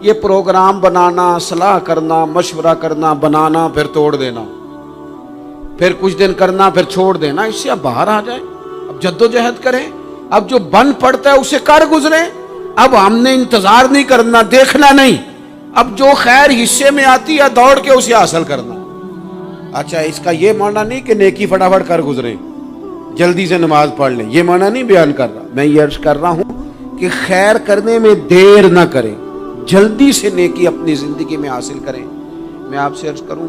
یہ پروگرام بنانا، صلاح کرنا، مشورہ کرنا، بنانا پھر توڑ دینا، پھر کچھ دن کرنا پھر چھوڑ دینا، اس سے اب باہر آ جائیں، اب جدوجہد کریں، اب جو بن پڑتا ہے اسے کر گزریں۔ اب ہم نے انتظار نہیں کرنا، دیکھنا نہیں، اب جو خیر حصے میں آتی ہے دوڑ کے اسے حاصل کرنا۔ اچھا، اس کا یہ معنی نہیں کہ نیکی فٹافٹ کر گزریں، جلدی سے نماز پڑھ لیں، یہ معنی نہیں بیان کر رہا۔ میں یہ عرض کر رہا ہوں کہ خیر کرنے میں دیر نہ کریں، جلدی سے نیکی اپنی زندگی میں حاصل کریں۔ میں آپ سے عرض کروں،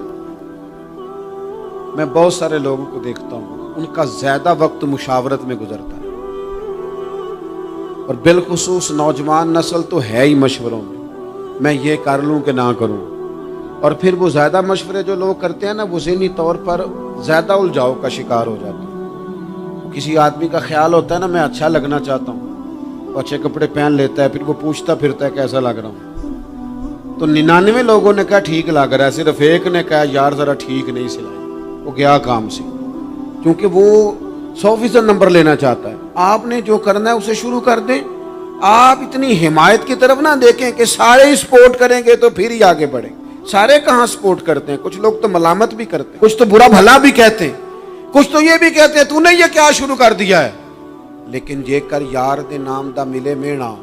میں بہت سارے لوگوں کو دیکھتا ہوں، ان کا زیادہ وقت مشاورت میں گزرتا ہے، اور بالخصوص نوجوان نسل تو ہے ہی مشوروں میں یہ کر لوں کہ نہ کروں، اور پھر وہ زیادہ مشورے جو لوگ کرتے ہیں نا، وہ ذہنی طور پر زیادہ الجھاؤ کا شکار ہو جاتے ہیں۔ کسی آدمی کا خیال ہوتا ہے نا، میں اچھا لگنا چاہتا ہوں، وہ اچھے کپڑے پہن لیتا ہے، پھر وہ پوچھتا پھرتا ہے کیسا لگ رہا ہوں، تو 99 لوگوں نے کہا ٹھیک لگ رہا ہے، صرف ایک نے کہا یار ذرا ٹھیک نہیں سلائی، وہ گیا کام سے، کیونکہ وہ 100% نمبر لینا چاہتا ہے۔ آپ نے جو کرنا ہے اسے شروع کر دیں، آپ اتنی حمایت کی طرف نہ دیکھیں کہ سارے سپورٹ کریں گے تو پھر ہی آگے بڑھیں۔ سارے کہاں سپورٹ کرتے ہیں، کچھ لوگ تو ملامت بھی کرتے ہیں، کچھ تو برا بھلا بھی کہتے ہیں، کچھ تو یہ بھی کہتے ہیں تو نے یہ کیا شروع کر دیا ہے۔ لیکن جے کر یار دے نام دا ملے مینا،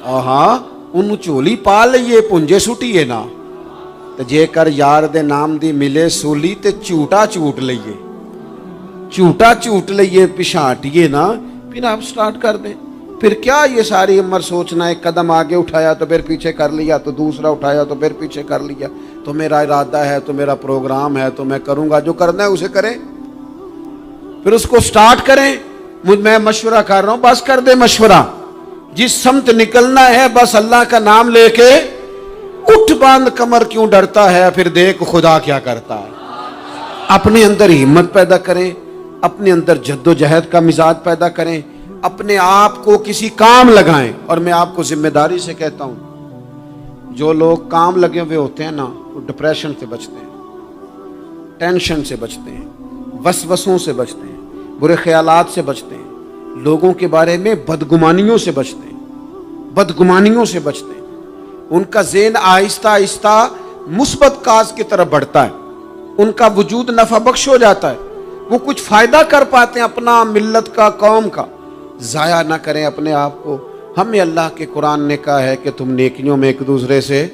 ہاں انہوں چولی پا لئیے پنجے سٹیے نا، تو جے کر یار دے نام دی ملے سولی تے چوٹا چوٹ لئیے، چوٹا چوٹ لئیے پچھاٹیے نا، پھر آپ سٹارٹ کر دیں۔ پھر کیا یہ ساری عمر سوچنا، ایک قدم آگے اٹھایا تو پھر پیچھے کر لیا، تو دوسرا اٹھایا تو پھر پیچھے کر لیا، تو میرا ارادہ ہے، تو میرا پروگرام ہے، تو میں کروں گا، جو کرنا ہے اسے کریں، پھر اس کو سٹارٹ کریں۔ میں مشورہ کر رہا ہوں، بس کر دے مشورہ، جس سمت نکلنا ہے بس اللہ کا نام لے کے اٹھ، باندھ کمر کیوں ڈرتا ہے، پھر دیکھ خدا کیا کرتا ہے۔ اپنے اندر ہمت پیدا کریں، اپنے اندر جد و جہد کا مزاج پیدا کریں، اپنے آپ کو کسی کام لگائیں۔ اور میں آپ کو ذمہ داری سے کہتا ہوں، جو لوگ کام لگے ہوئے ہوتے ہیں نا، وہ ڈپریشن سے بچتے ہیں، ٹینشن سے بچتے ہیں، وسوسوں سے بچتے ہیں، برے خیالات سے بچتے ہیں، لوگوں کے بارے میں بدگمانیوں سے بچتے ہیں، بدگمانیوں سے بچتے ہیں۔ ان کا ذہن آہستہ آہستہ مثبت کاز کی طرف بڑھتا ہے، ان کا وجود نفع بخش ہو جاتا ہے، وہ کچھ فائدہ کر پاتے ہیں اپنا، ملت کا، قوم کا۔ ضائع نہ کریں اپنے آپ کو۔ ہمیں اللہ کے قرآن نے کہا ہے کہ تم نیکیوں میں ایک دوسرے سے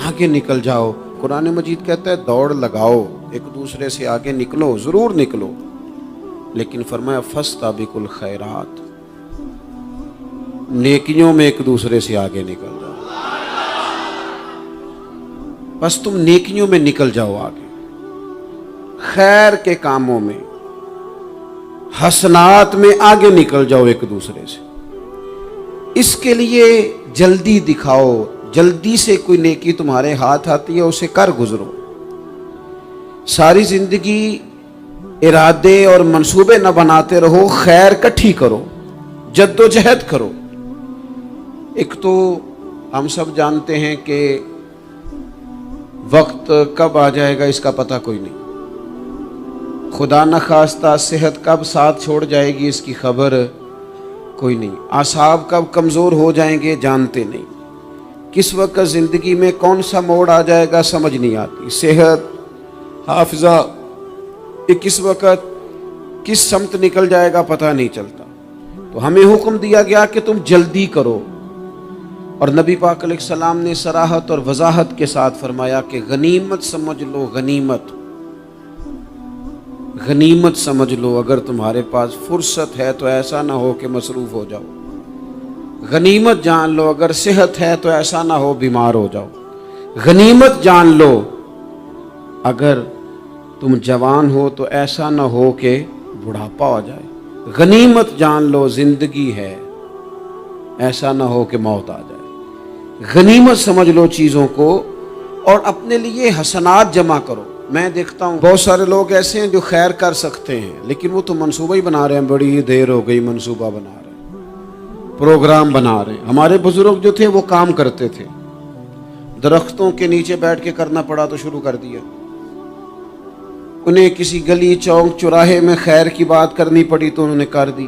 آگے نکل جاؤ۔ قرآن مجید کہتا ہے دوڑ لگاؤ، ایک دوسرے سے آگے نکلو، ضرور نکلو، لیکن فرمایا فاستبقوا الخیرات، نیکیوں میں ایک دوسرے سے آگے نکل جاؤ، بس تم نیکیوں میں نکل جاؤ آگے، خیر کے کاموں میں، حسنات میں آگے نکل جاؤ ایک دوسرے سے۔ اس کے لیے جلدی دکھاؤ، جلدی سے کوئی نیکی تمہارے ہاتھ آتی ہے اسے کر گزرو۔ ساری زندگی ارادے اور منصوبے نہ بناتے رہو، خیر کٹھی کرو، جد و جہد کرو۔ ایک تو ہم سب جانتے ہیں کہ وقت کب آ جائے گا اس کا پتہ کوئی نہیں، خدا نہ خواستہ صحت کب ساتھ چھوڑ جائے گی اس کی خبر کوئی نہیں، اعصاب کب کمزور ہو جائیں گے جانتے نہیں، کس وقت زندگی میں کون سا موڑ آ جائے گا سمجھ نہیں آتی، صحت، حافظہ، یہ کس وقت کس سمت نکل جائے گا پتہ نہیں چلتا۔ تو ہمیں حکم دیا گیا کہ تم جلدی کرو، اور نبی پاک علیہ السلام نے صراحت اور وضاحت کے ساتھ فرمایا کہ غنیمت سمجھ لو، غنیمت غنیمت سمجھ لو، اگر تمہارے پاس فرصت ہے تو ایسا نہ ہو کہ مصروف ہو جاؤ، غنیمت جان لو، اگر صحت ہے تو ایسا نہ ہو بیمار ہو جاؤ، غنیمت جان لو اگر تم جوان ہو تو ایسا نہ ہو کہ بڑھاپا ہو جائے، غنیمت جان لو زندگی ہے، ایسا نہ ہو کہ موت آ جائے۔ غنیمت سمجھ لو چیزوں کو، اور اپنے لیے حسنات جمع کرو۔ میں دیکھتا ہوں بہت سارے لوگ ایسے ہیں جو خیر کر سکتے ہیں، لیکن وہ تو منصوبہ ہی بنا رہے ہیں، بڑی دیر ہو گئی منصوبہ بنا رہے ہیں، پروگرام بنا رہے ہیں۔ ہمارے بزرگ جو تھے وہ کام کرتے تھے، درختوں کے نیچے بیٹھ کے کرنا پڑا تو شروع کر دیا، انہیں کسی گلی چوک چوراہے میں خیر کی بات کرنی پڑی تو انہوں نے کر دی،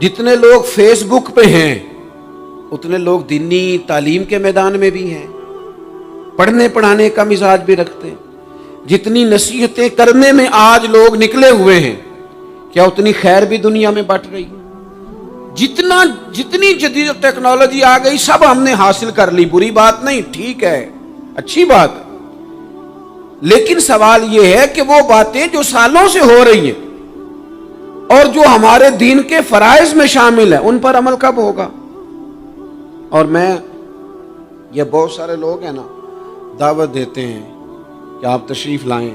جتنے لوگ فیس بک پہ ہیں اتنے لوگ دینی تعلیم کے میدان میں بھی ہیں، پڑھنے پڑھانے کا مزاج بھی رکھتے ہیں۔ جتنی نصیحتیں کرنے میں آج لوگ نکلے ہوئے ہیں، کیا اتنی خیر بھی دنیا میں بٹ رہی ہے؟ جتنی جدید ٹیکنالوجی آ گئی سب ہم نے حاصل کر لی، بری بات نہیں، ٹھیک ہے، اچھی بات ہے، لیکن سوال یہ ہے کہ وہ باتیں جو سالوں سے ہو رہی ہیں اور جو ہمارے دین کے فرائض میں شامل ہیں ان پر عمل کب ہوگا؟ اور یہ بہت سارے لوگ ہیں نا دعوت دیتے ہیں کہ آپ تشریف لائیں،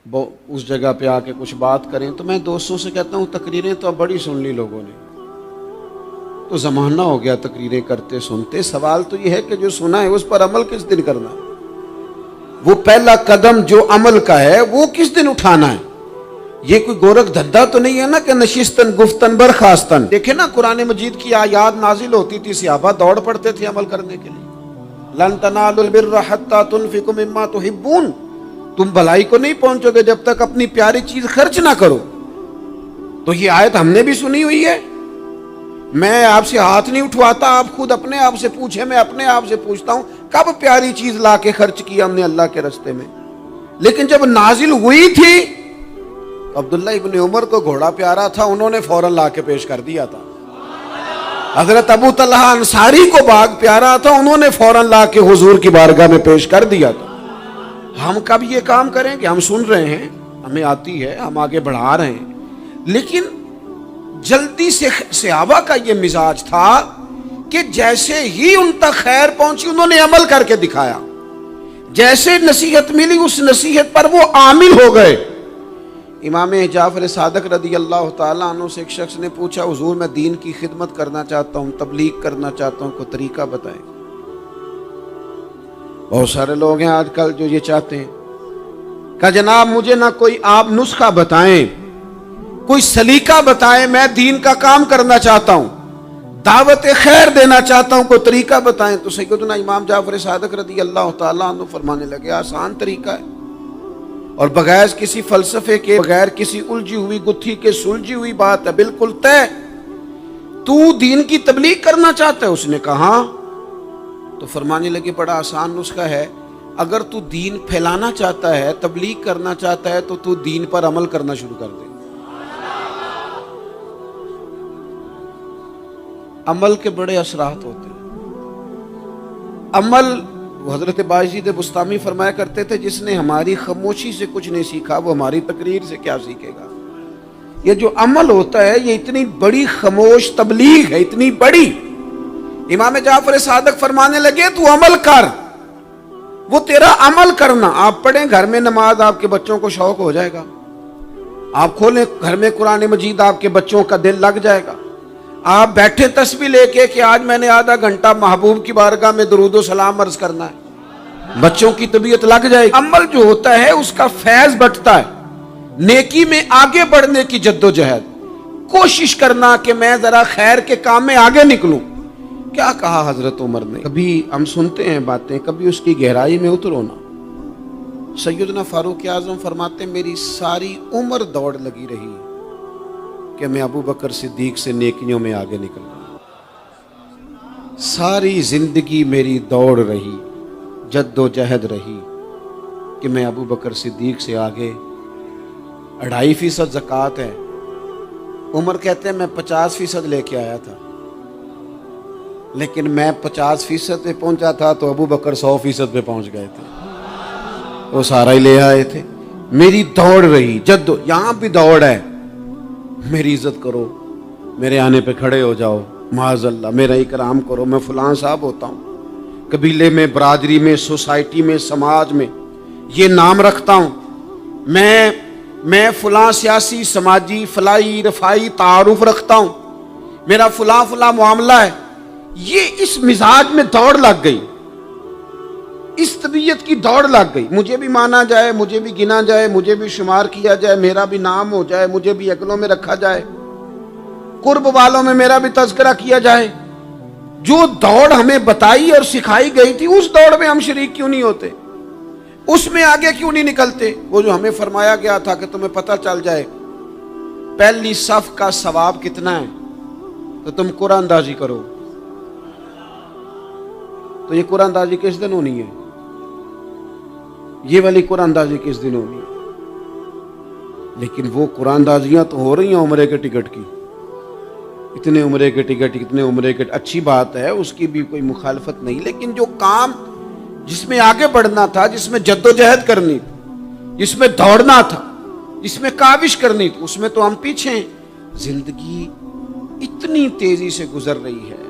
اس جگہ پہ آ کے کچھ بات کریں، تو میں دوستوں سے کہتا ہوں تقریریں تو اب بڑی سن لی لوگوں نے، تو زمانہ ہو گیا تقریریں کرتے سنتے، سوال تو یہ ہے کہ جو سنا ہے اس پر عمل کس دن کرنا ہے؟ وہ پہلا قدم جو عمل کا ہے وہ کس دن اٹھانا ہے؟ یہ کوئی گورکھ دھندا تو نہیں ہے نا کہ نشستن گفتن برخاستن۔ دیکھیں نا قرآن مجید کی آیات نازل ہوتی تھی، صحابہ دوڑ پڑتے تھے عمل کرنے کے لیے۔ لن تنالوا البر حتى تنفقوا مما تحبون، تم بھلائی کو نہیں پہنچو گے جب تک اپنی پیاری چیز خرچ نہ کرو۔ تو یہ آیت ہم نے بھی سنی ہوئی ہے، میں آپ سے ہاتھ نہیں اٹھواتا، آپ خود اپنے آپ سے پوچھیں، میں اپنے آپ سے پوچھتا ہوں کب پیاری چیز لا کے خرچ کیا ہم نے اللہ کے راستے میں؟ لیکن جب نازل ہوئی تھی عبداللہ ابن عمر کو گھوڑا پیارا تھا، انہوں نے فوراً لا کے پیش کر دیا تھا۔ حضرت ابو طلحہ انصاری کو باغ پیارا تھا، انہوں نے فوراً لا کے حضور کی بارگاہ میں پیش کر دیا تھا۔ ہم کب یہ کام کریں کہ ہم سن رہے ہیں، ہمیں آتی ہے، ہم آگے بڑھا رہے ہیں، لیکن جلدی سے صحابہ کا یہ مزاج تھا کہ جیسے ہی ان تک خیر پہنچی انہوں نے عمل کر کے دکھایا، جیسے نصیحت ملی اس نصیحت پر وہ عامل ہو گئے۔ امام جعفر صادق رضی اللہ تعالیٰ عنہ سے ایک شخص نے پوچھا، حضور میں دین کی خدمت کرنا چاہتا ہوں، تبلیغ کرنا چاہتا ہوں، کوئی طریقہ بتائیں۔ بہت سارے لوگ ہیں آج کل جو یہ چاہتے ہیں کہ جناب مجھے نہ کوئی آپ نسخہ بتائیں، کوئی سلیقہ بتائیں، میں دین کا کام کرنا چاہتا ہوں، دعوت خیر دینا چاہتا ہوں، کوئی طریقہ بتائیں۔ تو سیدنا امام جعفر صادق رضی اللہ تعالیٰ عنہ فرمانے لگے، آسان طریقہ ہے، اور بغیر کسی فلسفے کے، بغیر کسی الجھی ہوئی گتھی کے سلجھی ہوئی بات ہے، بالکل طے۔ تو دین کی تبلیغ کرنا چاہتا ہے؟ اس نے کہا، تو فرمانے لگے بڑا آسان نسخہ ہے، اگر تو دین پھیلانا چاہتا ہے، تبلیغ کرنا چاہتا ہے، تو دین پر عمل کرنا شروع کر دے۔ عمل کے بڑے اثرات ہوتے ہیں۔ عمل، حضرت باجید بستامی فرمایا کرتے تھے، جس نے ہماری خاموشی سے کچھ نہیں سیکھا وہ ہماری تقریر سے کیا سیکھے گا۔ یہ جو عمل ہوتا ہے یہ اتنی بڑی خاموش تبلیغ ہے، اتنی بڑی۔ امام جعفر صادق فرمانے لگے تو عمل کر، وہ تیرا عمل کرنا، آپ پڑھیں گھر میں نماز، آپ کے بچوں کو شوق ہو جائے گا، آپ کھولیں گھر میں قرآن مجید، آپ کے بچوں کا دل لگ جائے گا۔ آپ بیٹھے تسبیح لے کے کہ آج میں نے آدھا گھنٹہ محبوب کی بارگاہ میں درود و سلام عرض کرنا ہے، بچوں کی طبیعت لگ جائے گی۔ عمل جو ہوتا ہے اس کا فیض بٹتا ہے، نیکی میں آگے بڑھنے کی جد و جہد، کوشش کرنا کہ میں ذرا خیر کے کام میں آگے نکلوں۔ کیا کہا حضرت عمر نے؟ کبھی ہم سنتے ہیں باتیں، کبھی اس کی گہرائی میں اترو نا۔ سیدنا فاروق اعظم فرماتے ہیں میری ساری عمر دوڑ لگی رہی کہ میں ابو بکر صدیق سے نیکیوں میں آگے نکل گیا، ساری زندگی میری دوڑ رہی، جد و جہد رہی کہ میں ابو بکر صدیق سے آگے۔ 2.5% زکوٰۃ ہے، عمر کہتے ہیں میں 50% لے کے آیا تھا، لیکن میں 50% پہ پہنچا تھا تو ابو بکر 100% پہ پہنچ گئے تھے، وہ سارا ہی لے آئے تھے۔ میری دوڑ رہی، یہاں بھی دوڑ ہے، میری عزت کرو، میرے آنے پہ کھڑے ہو جاؤ، معاذ اللہ میرا اکرام کرو، میں فلاں صاحب ہوتا ہوں، قبیلے میں، برادری میں، سوسائٹی میں، سماج میں یہ نام رکھتا ہوں، میں فلاں سیاسی، سماجی، فلائی، رفائی تعارف رکھتا ہوں، میرا فلاں معاملہ ہے۔ یہ اس مزاج میں دوڑ لگ گئی، اس طبیعت کی دوڑ لگ گئی، مجھے بھی مانا جائے، مجھے بھی گنا جائے، مجھے بھی شمار کیا جائے، میرا بھی نام ہو جائے، مجھے بھی اگلوں میں رکھا جائے، قرب والوں میں میرا بھی تذکرہ کیا جائے۔ جو دوڑ ہمیں بتائی اور سکھائی گئی تھی اس دوڑ میں ہم شریک کیوں نہیں ہوتے؟ اس میں آگے کیوں نہیں نکلتے؟ وہ جو ہمیں فرمایا گیا تھا کہ تمہیں پتہ چل جائے پہلی صف کا ثواب کتنا ہے، تو تم قرآن اندازی کرو. تو یہ قرآن اندازی کس دن ہونی ہے؟ یہ والی قرآن اندازی کس دن ہونی ہے؟ لیکن وہ قرآن اندازیاں تو ہو رہی ہیں عمرے کے ٹکٹ کی. اتنے عمرے کے ٹکٹ، اتنے عمرے کے، اچھی بات ہے، اس کی بھی کوئی مخالفت نہیں، لیکن جو کام جس میں آگے بڑھنا تھا، جس میں جد و جہد کرنی تھی، جس میں دوڑنا تھا، جس میں کاوش کرنی تھی، اس میں تو ہم پیچھے ہیں. زندگی اتنی تیزی سے گزر رہی ہے،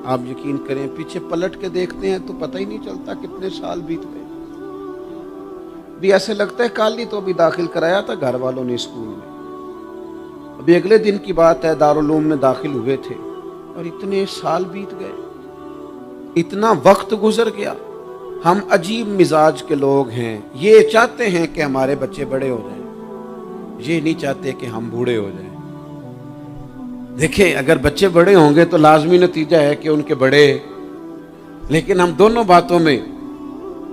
آپ یقین کریں پیچھے پلٹ کے دیکھتے ہیں تو پتہ ہی نہیں چلتا کتنے سال بیت گئے. بھی ایسے لگتا ہے کل ہی تو ابھی داخل کرایا تھا گھر والوں نے اسکول میں، ابھی اگلے دن کی بات ہے دارالعلوم میں داخل ہوئے تھے اور اتنے سال بیت گئے، اتنا وقت گزر گیا. ہم عجیب مزاج کے لوگ ہیں، یہ چاہتے ہیں کہ ہمارے بچے بڑے ہو جائیں، یہ نہیں چاہتے کہ ہم بوڑھے ہو جائیں. دیکھیں اگر بچے بڑے ہوں گے تو لازمی نتیجہ ہے کہ ان کے بڑے، لیکن ہم دونوں باتوں میں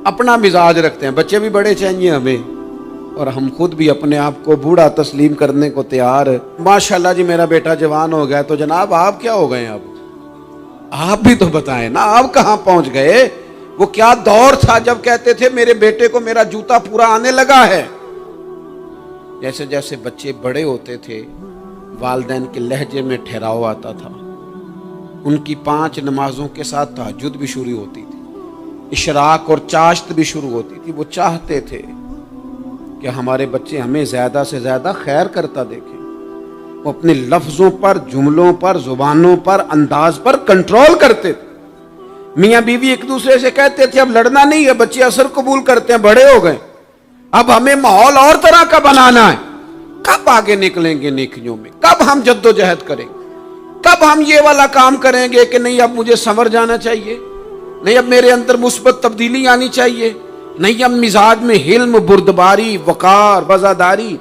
اپنا مزاج رکھتے ہیں. بچے بھی بڑے چاہیے ہمیں اور ہم خود بھی اپنے آپ کو بوڑھا تسلیم کرنے کو تیار. ماشاءاللہ جی میرا بیٹا جوان ہو گیا، تو جناب آپ کیا ہو گئے؟ اب آپ بھی تو بتائیں نا، آپ کہاں پہنچ گئے؟ وہ کیا دور تھا جب کہتے تھے میرے بیٹے کو میرا جوتا پورا آنے لگا ہے. جیسے جیسے بچے بڑے ہوتے تھے والدین کے لہجے میں ٹھہراؤ آتا تھا، ان کی 5 نمازوں کے ساتھ تہجد بھی شروع ہوتی تھی، اشراق اور چاشت بھی شروع ہوتی تھی. وہ چاہتے تھے کہ ہمارے بچے ہمیں زیادہ سے زیادہ خیر کرتا دیکھیں. وہ اپنے لفظوں پر، جملوں پر، زبانوں پر، انداز پر کنٹرول کرتے تھے. میاں بیوی ایک دوسرے سے کہتے تھے اب لڑنا نہیں ہے، بچے اثر قبول کرتے ہیں، بڑے ہو گئے، اب ہمیں ماحول اور طرح کا بنانا ہے. کب آگے نکلیں گے نیکیوں میں؟ کب ہم جد و جہد کریں گے؟ کب ہم یہ والا کام کریں گے کہ نہیں اب مجھے سنور جانا چاہیے، نہیں اب میرے اندر مثبت تبدیلی آنی چاہیے، نہیں اب مزاج میں حلم، بردباری، وقار، وفاداری،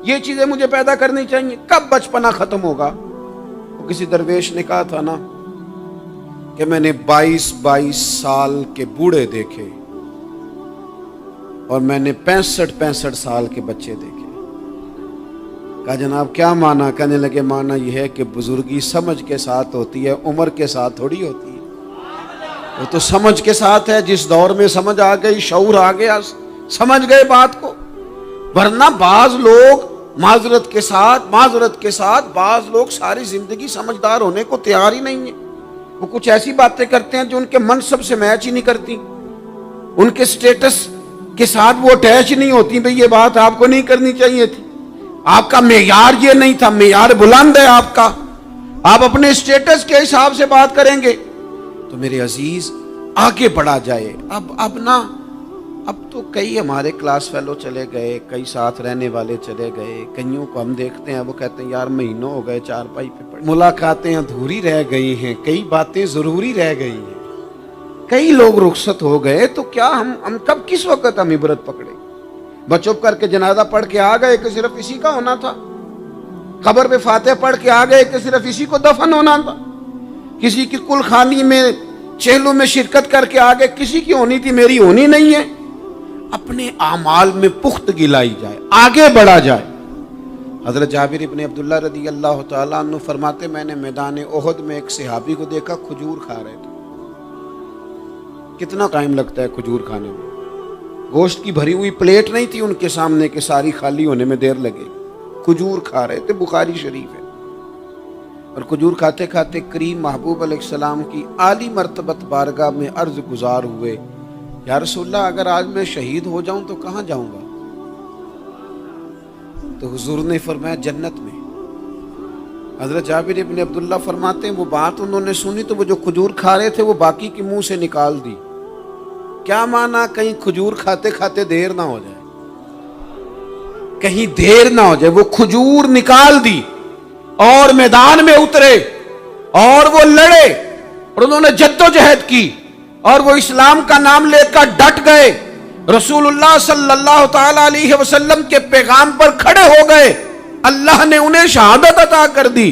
یہ چیزیں مجھے پیدا کرنی چاہیے. کب بچپنا ختم ہوگا؟ وہ کسی درویش نے کہا تھا نا کہ میں نے 22 سال کے بوڑھے دیکھے اور میں نے 65 سال کے بچے دیکھے. کہا جناب کیا معنی؟ کہنے لگے معنی یہ ہے کہ بزرگی سمجھ کے ساتھ ہوتی ہے، عمر کے ساتھ تھوڑی ہوتی ہے. وہ تو سمجھ کے ساتھ ہے، جس دور میں سمجھ آ گئی، شعور آ گیا، سمجھ گئے بات کو. ورنہ بعض لوگ معذرت کے ساتھ بعض لوگ ساری زندگی سمجھدار ہونے کو تیار ہی نہیں ہیں. وہ کچھ ایسی باتیں کرتے ہیں جو ان کے منصب سے میچ ہی نہیں کرتی، ان کے سٹیٹس کے ساتھ وہ اٹیچ نہیں ہوتی. بھئی یہ بات آپ کو نہیں کرنی چاہیے تھی، آپ کا معیار یہ نہیں تھا، معیار بلند ہے آپ کا، آپ اپنے سٹیٹس کے حساب سے بات کریں گے. تو میرے عزیز آگے بڑھا جائے. اب تو کئی ہمارے کلاس فیلو چلے گئے، کئی ساتھ رہنے والے چلے گئے، کئیوں کو ہم دیکھتے ہیں وہ کہتے ہیں یار مہینوں ہو گئے چارپائی پہ پڑے، ملاقاتیں ادھوری رہ گئی ہیں، کئی باتیں ضروری رہ گئی ہیں، کئی لوگ رخصت ہو گئے. تو کیا ہم کب کس وقت ہم عبرت پکڑے؟ بس چپ کر کے جنازہ پڑھ کے آ گئے کہ صرف اسی کا ہونا تھا، قبر پہ فاتح پڑھ کے آ گئے کہ صرف اسی کو دفن ہونا تھا، کسی کی کل خانی میں چہلوں میں شرکت کر کے آگے کسی کی ہونی تھی، میری ہونی نہیں ہے. اپنے اعمال میں پختگی لائی جائے، آگے بڑھا جائے. حضرت جابر ابن عبداللہ رضی اللہ تعالیٰ عنہ فرماتے میں نے میدان احد میں ایک صحابی کو دیکھا کھجور کھا رہے تھے. کتنا ٹائم لگتا ہے کھجور کھانے میں؟ گوشت کی بھری ہوئی پلیٹ نہیں تھی ان کے سامنے کہ ساری خالی ہونے میں دیر لگے. کھجور کھا رہے تھے، بخاری شریف ہے. اور کھجور کھاتے کھاتے کریم محبوب علیہ السلام کی عالی مرتبت بارگاہ میں عرض گزار ہوئے یا رسول اللہ اگر آج میں شہید ہو جاؤں تو کہاں جاؤں گا؟ تو حضور نے فرمایا جنت میں. حضرت جابر ابن عبداللہ فرماتے ہیں وہ بات انہوں نے سنی تو وہ جو کھجور کھا رہے تھے وہ باقی کے منہ سے نکال دی. کیا معنی؟ کہیں کھجور کھاتے کھاتے دیر نہ ہو جائے، کہیں دیر نہ ہو جائے. وہ کھجور نکال دی اور میدان میں اترے اور وہ لڑے اور انہوں نے جد و جہد کی اور وہ اسلام کا نام لے کر ڈٹ گئے، رسول اللہ صلی اللہ تعالی علیہ وسلم کے پیغام پر کھڑے ہو گئے. اللہ نے انہیں شہادت عطا کر دی.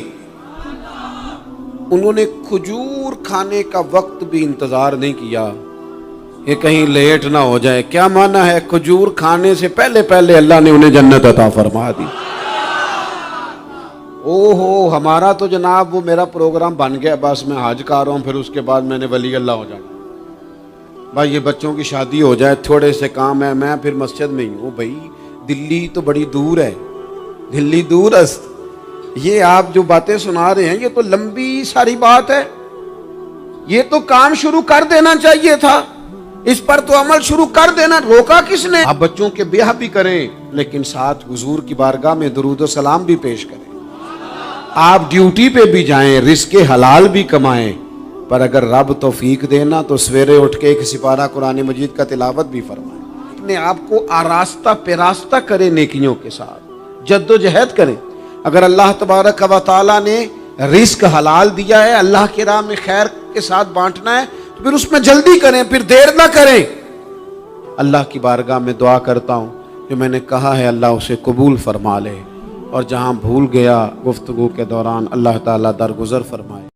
انہوں نے کھجور کھانے کا وقت بھی انتظار نہیں کیا کہ کہیں لیٹ نہ ہو جائے. کیا معنی ہے؟ کھجور کھانے سے پہلے اللہ نے انہیں جنت عطا فرما دی. اوہو ہمارا تو جناب وہ میرا پروگرام بن گیا، بس میں حج کر رہا ہوں، پھر اس کے بعد میں نے ولی اللہ ہو جانا، بھائی یہ بچوں کی شادی ہو جائے، تھوڑے سے کام ہے، میں پھر مسجد میں ہی ہوں۔ بھائی دلی تو بڑی دور ہے، دلی دور است، یہ آپ جو باتیں سنا رہے ہیں یہ تو لمبی ساری بات ہے، یہ تو کام شروع کر دینا چاہیے تھا، اس پر تو عمل شروع کر دینا، روکا کس نے؟ آپ بچوں کے بیاہ بھی کریں لیکن ساتھ حضور کی بارگاہ میں درود و سلام بھی پیش کریں، آپ ڈیوٹی پہ بھی جائیں، رزق حلال بھی کمائیں، پر اگر رب توفیق دینا تو سویرے اٹھ کے ایک سپارہ قرآن مجید کا تلاوت بھی فرمائیں، اپنے آپ کو آراستہ پیراستہ کریں، نیکیوں کے ساتھ جد و جہد کریں۔ اگر اللہ تبارک و تعالیٰ نے رزق حلال دیا ہے، اللہ کی راہ میں خیر کے ساتھ بانٹنا ہے، تو پھر اس میں جلدی کریں، پھر دیر نہ کریں۔ اللہ کی بارگاہ میں دعا کرتا ہوں جو میں نے کہا ہے اللہ اسے قبول فرما لے، اور جہاں بھول گیا گفتگو کے دوران اللہ تعالیٰ درگزر فرمائے۔